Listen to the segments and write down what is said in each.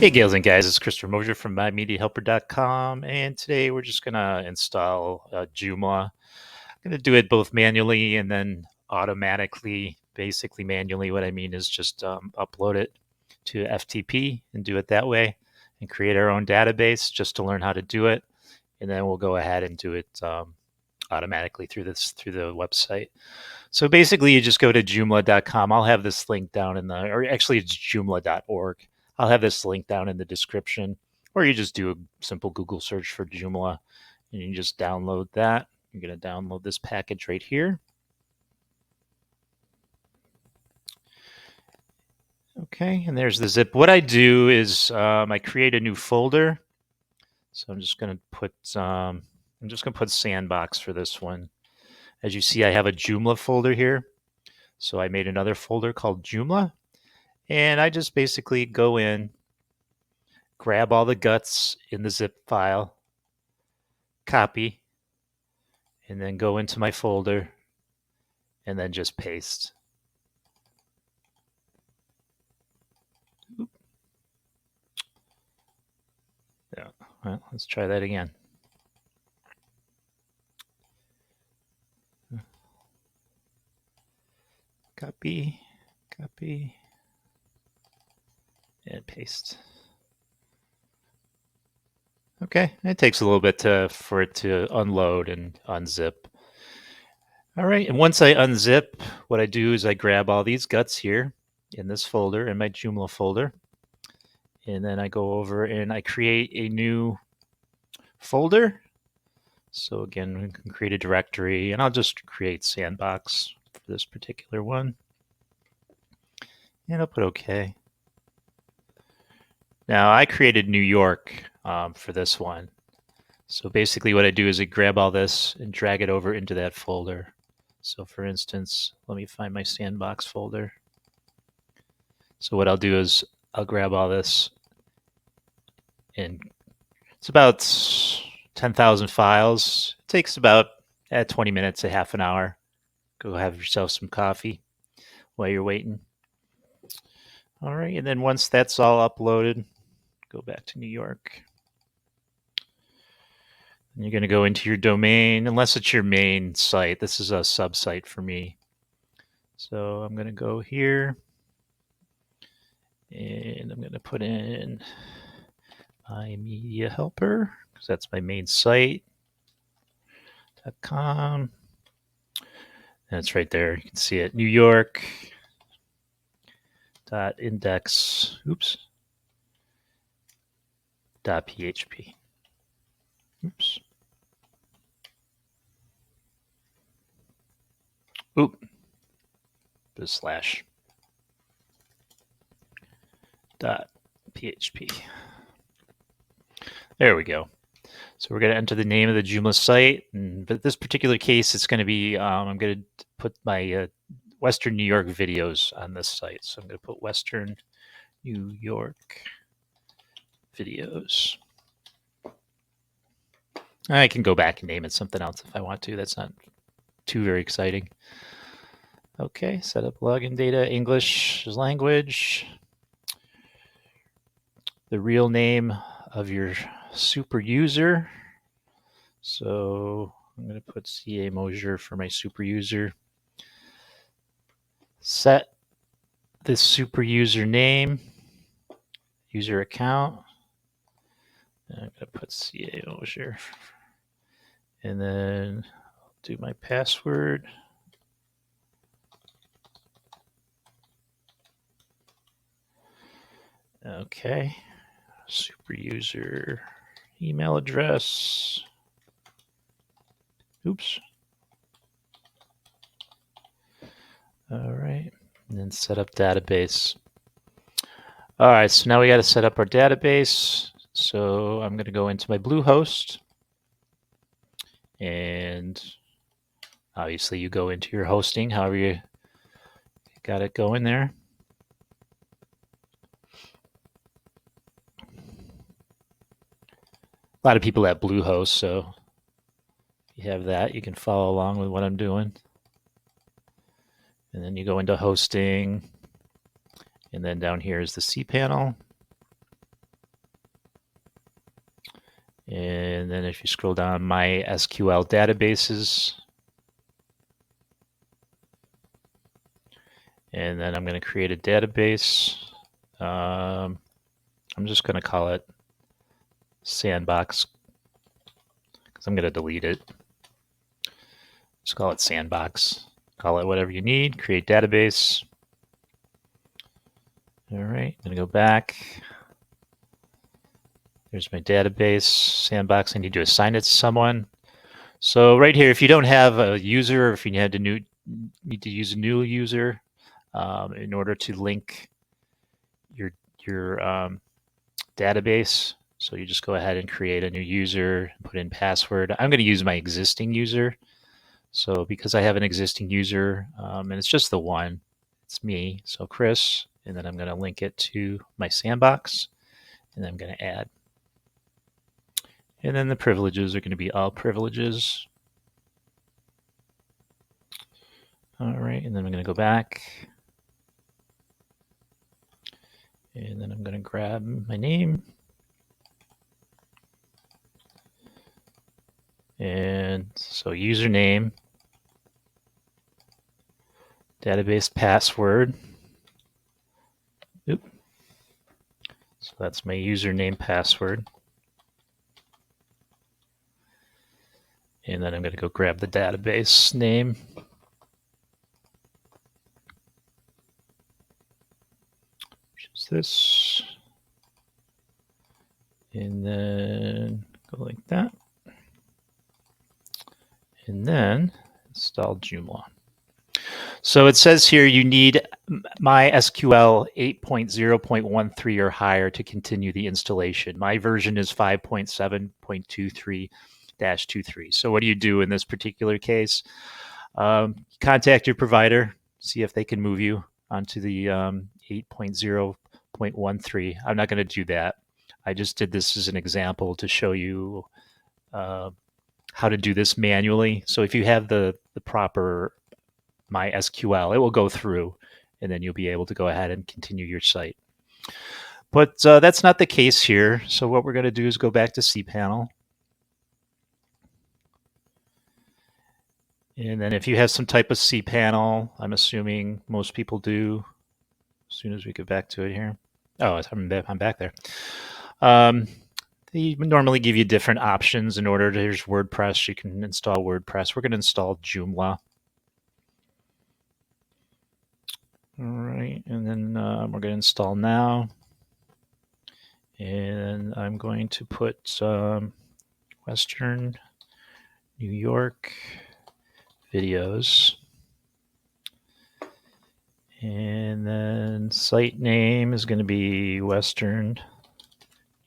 Hey, Gales and guys, it's Christopher Mosier from MyMediaHelper.com, and today we're just going to install Joomla. I'm going to do it both manually and then automatically. Basically, manually, what I mean is just upload it to FTP and do it that way and create our own database just to learn how to do it. And then we'll go ahead and do it automatically through the website. So basically, you just go to Joomla.com. I'll have this link down or actually it's Joomla.org. I'll have this link down in the description, or you just do a simple Google search for Joomla and you just download that. You're going to download this package right here. Okay, and there's the zip. What I do is I create a new folder. So I'm just going to put Sandbox for this one. As you see, I have a Joomla folder here. So I made another folder called Joomla. And I just basically go in, grab all the guts in the zip file, copy, and then go into my folder, and then just paste. Yeah, well, let's try that again. Copy, copy, and paste. Okay, it takes a little bit for it to unload and unzip. All right, and once I unzip, what I do is I grab all these guts here in this folder, in my Joomla folder, and then I go over and I create a new folder. So again, we can create a directory, and I'll just create Sandbox for this particular one. And I'll put OK. Now, I created New York for this one. So basically what I do is I grab all this and drag it over into that folder. So for instance, let me find my Sandbox folder. So what I'll do is I'll grab all this, and it's about 10,000 files. It takes about 20 minutes, a half an hour. Go have yourself some coffee while you're waiting. All right, and then once that's all uploaded, go back to New York. And you're going to go into your domain, unless it's your main site. This is a sub-site for me. So I'm going to go here, and I'm going to put in my media helper, because that's my main site. .com. And it's right there. You can see it. New York. .index. Oops. .php. Oops. Oop. The slash. .php. There we go. So we're going to enter the name of the Joomla site. But in this particular case, it's going to be, I'm going to put my Western New York videos on this site. So I'm going to put Western New York videos. I can go back and name it something else if I want to. That's not too very exciting. Okay, set up login data, English language. The real name of your super user. So I'm going to put CA Mosier for my super user. Set this super user name, user account. And I'm going to put CA Mosier. And then I'll do my password. Okay. Super user email address. Oops. All right. And then set up database. All right. So now we got to set up our database. So I'm going to go into my Bluehost. And obviously you go into your hosting, however you got it going there. A lot of people have Bluehost, so if you have that, you can follow along with what I'm doing. And then you go into hosting, and then down here is the cPanel. And then if you scroll down, my SQL databases. And then I'm going to create a database. I'm just going to call it Sandbox because I'm going to delete it. Just call it Sandbox. Call it whatever you need. Create database. All right, I'm going to go back. There's my database, Sandbox. I need to assign it to someone. So right here, if you don't have a user, or if you need to use a new user in order to link your database, so you just go ahead and create a new user, put in password. I'm going to use my existing user. So because I have an existing user, and it's just the one, it's me, so Chris, and then I'm going to link it to my sandbox, and I'm going to add. And then the privileges are going to be all privileges. All right, and then I'm going to go back. And then I'm going to grab my name. And so username, database password. Oop. So that's my username password. And then I'm going to go grab the database name. Which is this. And then go like that. And then install Joomla. So it says here you need MySQL 8.0.13 or higher to continue the installation. My version is 5.7.23-23. So what do you do in this particular case? Contact your provider, see if they can move you onto the 8.0.13. I'm not going to do that. I just did this as an example to show you how to do this manually. So if you have the proper MySQL, it will go through, and then you'll be able to go ahead and continue your site. But that's not the case here. So what we're going to do is go back to cPanel. And then if you have some type of cPanel, I'm assuming most people do, as soon as we get back to it here. Oh, I'm back there. They normally give you different options in order to, here's WordPress. You can install WordPress. We're going to install Joomla. All right, and then we're going to install now. And I'm going to put Western New York videos. And then site name is going to be Western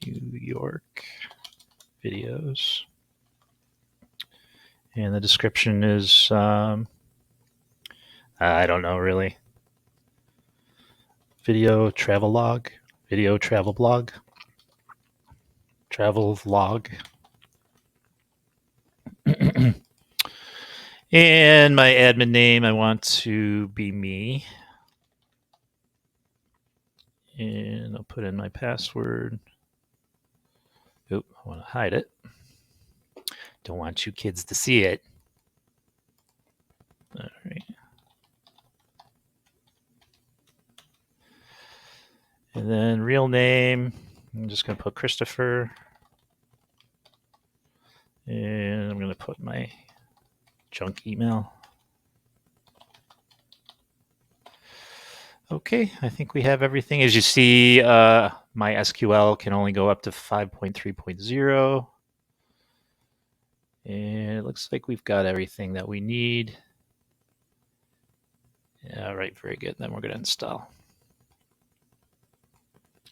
New York videos. And the description is, I don't know really. Video travel log, video travel blog, travel vlog. And my admin name, I want to be me. And I'll put in my password. Oop, I want to hide it. Don't want you kids to see it. All right. And then real name, I'm just going to put Christopher. And I'm going to put my junk email. Okay, I think we have everything. As you see, my SQL can only go up to 5.3.0. And it looks like we've got everything that we need. All right, very good. Then we're going to install.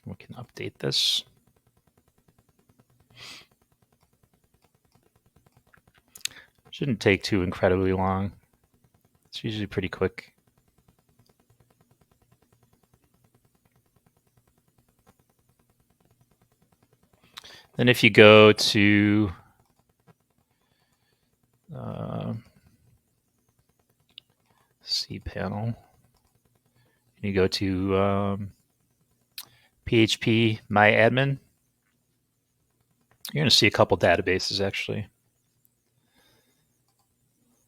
We can update this. Shouldn't take too incredibly long. It's usually pretty quick. Then if you go to cPanel, and you go to PHP MyAdmin, You're going to see a couple databases actually.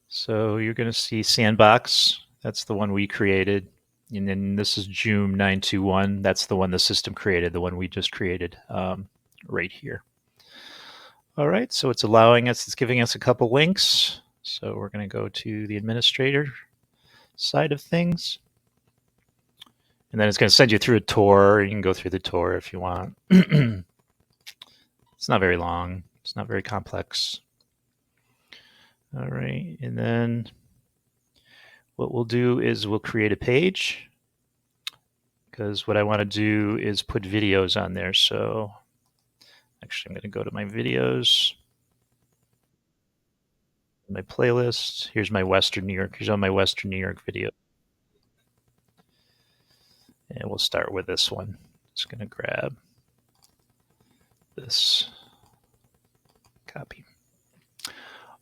So you're going to see Sandbox. That's the one we created. And then this is Joom 921. That's the one the system created, the one we just created right here. All right, so it's allowing us, it's giving us a couple links. So we're going to go to the administrator side of things. And then it's going to send you through a tour. You can go through the tour if you want. It's not very long. It's not very complex. All right, and then what we'll do is we'll create a page, because what I want to do is put videos on there. So actually, I'm going to go to my videos, my playlist. Here's my Western New York. Here's all my Western New York video. And we'll start with this one. Just going to grab this, copy.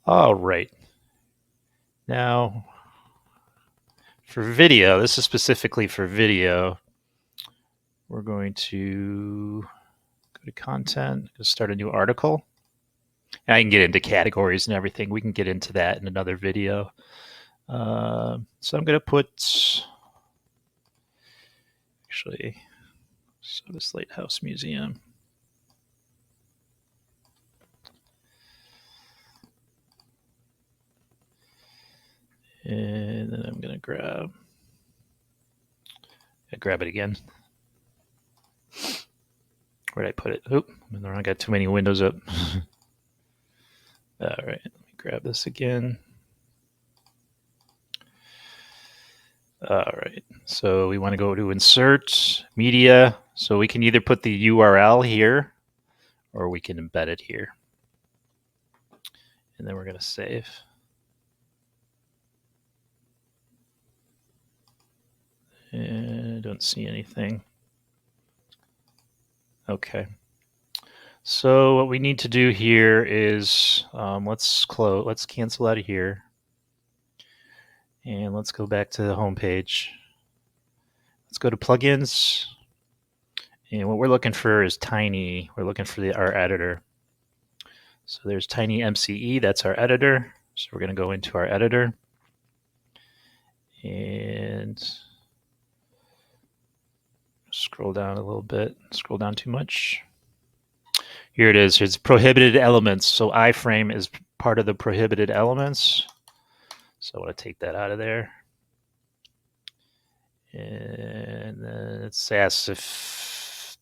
All right. Now, for video, this is specifically for video. We're going to go to content, start a new article. And I can get into categories and everything. We can get into that in another video. So I'm going to put, actually, Soda Slate House Museum. And then I'm going to grab it again. Where did I put it? Oop, I got too many windows up. All right, let me grab this again. All right, so we want to go to insert media. So we can either put the URL here or we can embed it here. And then we're going to save. And I don't see anything. Okay. So what we need to do here is let's cancel out of here. And let's go back to the home page. Let's go to plugins. And what we're looking for is Tiny. We're looking for our editor. So there's Tiny MCE. That's our editor. So we're going to go into our editor. And scroll down a little bit. Scroll down too much. Here it is. It's prohibited elements. So iframe is part of the prohibited elements. So I want to take that out of there. And then it asks if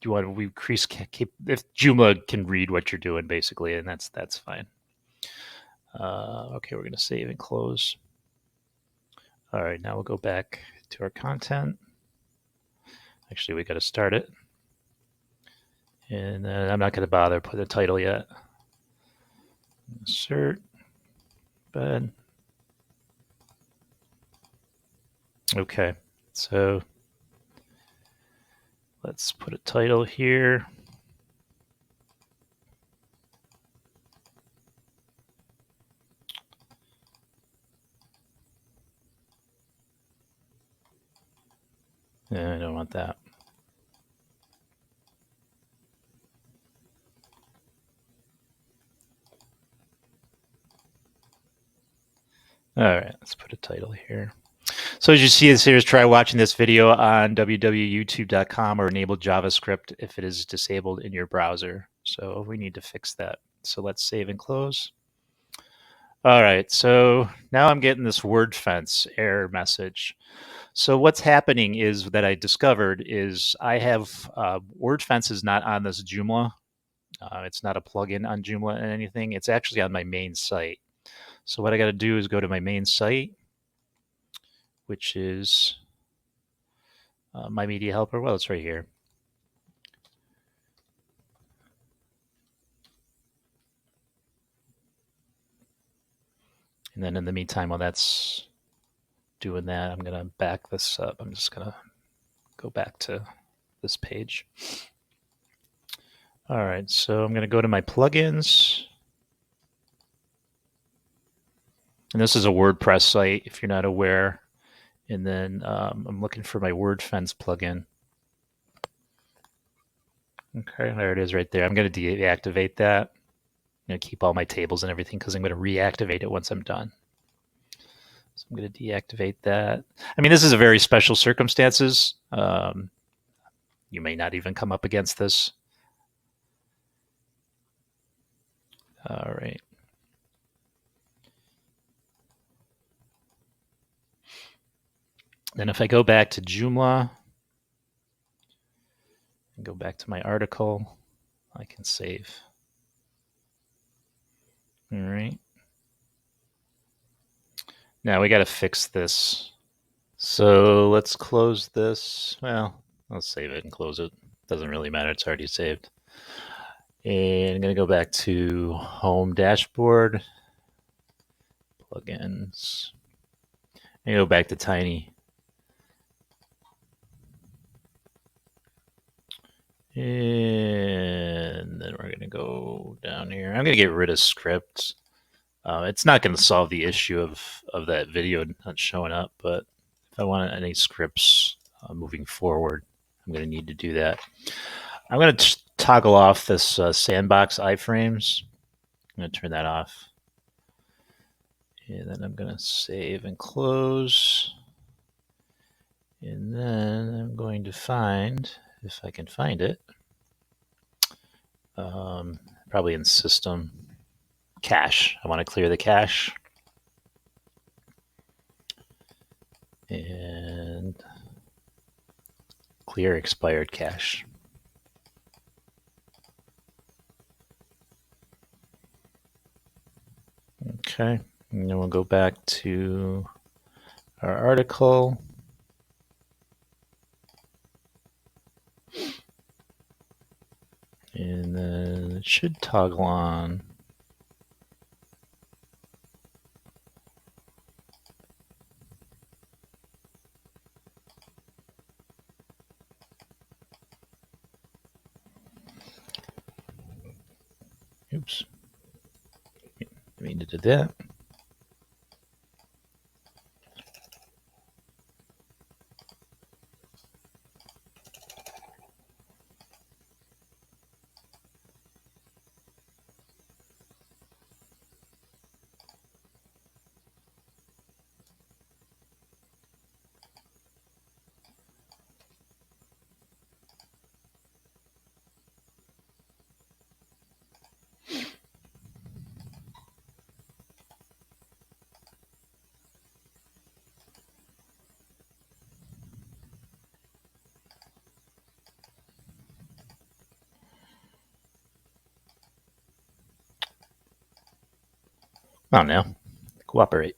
you want to increase, if Joomla can read what you're doing, basically, and that's fine. Okay, we're going to save and close. All right, now we'll go back to our content. Actually, we got to start it. And I'm not going to bother putting a title yet. Insert, bed. Okay, so let's put a title here. I don't want that. All right, let's put a title here. So as you see this here is try watching this video on www.youtube.com or enable JavaScript if it is disabled in your browser. So we need to fix that. So let's save and close. All right, so now I'm getting this word fence error message. So what's happening is that I discovered is I have word fence is not on this Joomla. It's not a plugin on Joomla and anything. It's actually on my main site. So what I got to do is go to my main site, which is my media helper. Well, it's right here. And then in the meantime, while that's doing that, I'm going to back this up. I'm just going to go back to this page. All right, so I'm going to go to my plugins. And this is a WordPress site, if you're not aware. And then I'm looking for my word fence plugin. Okay, there it is right there. I'm going to deactivate that. I'm going to keep all my tables and everything because I'm going to reactivate it once I'm done. So I'm going to deactivate that. I mean, this is a very special circumstances. You may not even come up against this. All right. Then if I go back to Joomla and go back to my article, I can save. All right. Now we got to fix this. So let's close this. Well, let's save it and close it. Doesn't really matter. It's already saved. And I'm going to go back to Home Dashboard, Plugins, and go back to Tiny. And then we're going to go down here. I'm going to get rid of scripts. It's not going to solve the issue of that video not showing up, but if I want any scripts moving forward, I'm going to need to do that. I'm going to toggle off this sandbox iframes. I'm going to turn that off. And then I'm going to save and close. And then I'm going to find, if I can find it, probably in System, Cache. I want to clear the cache. And clear expired cache. Okay, and then we'll go back to our article. And then it should toggle on. Oops. I mean to do that. Oh, now. Cooperate.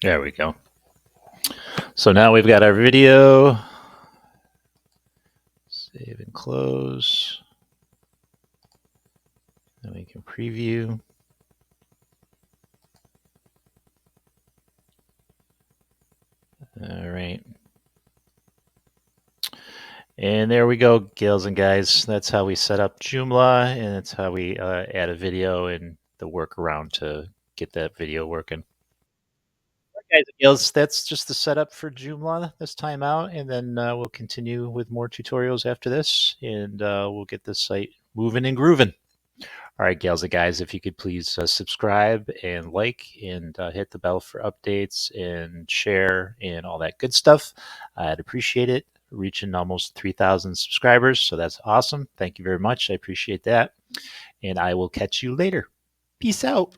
There we go. So now we've got our video. Save and close. Then we can preview. All right. And there we go, gals and guys. That's how we set up Joomla, and that's how we add a video and the workaround to get that video working. Guys and gals, that's just the setup for Joomla this time out, and then we'll continue with more tutorials after this, and we'll get this site moving and grooving. All right, gals and guys, if you could please subscribe and like and hit the bell for updates and share and all that good stuff. I'd appreciate it. Reaching almost 3,000 subscribers, so that's awesome. Thank you very much. I appreciate that. And I will catch you later. Peace out.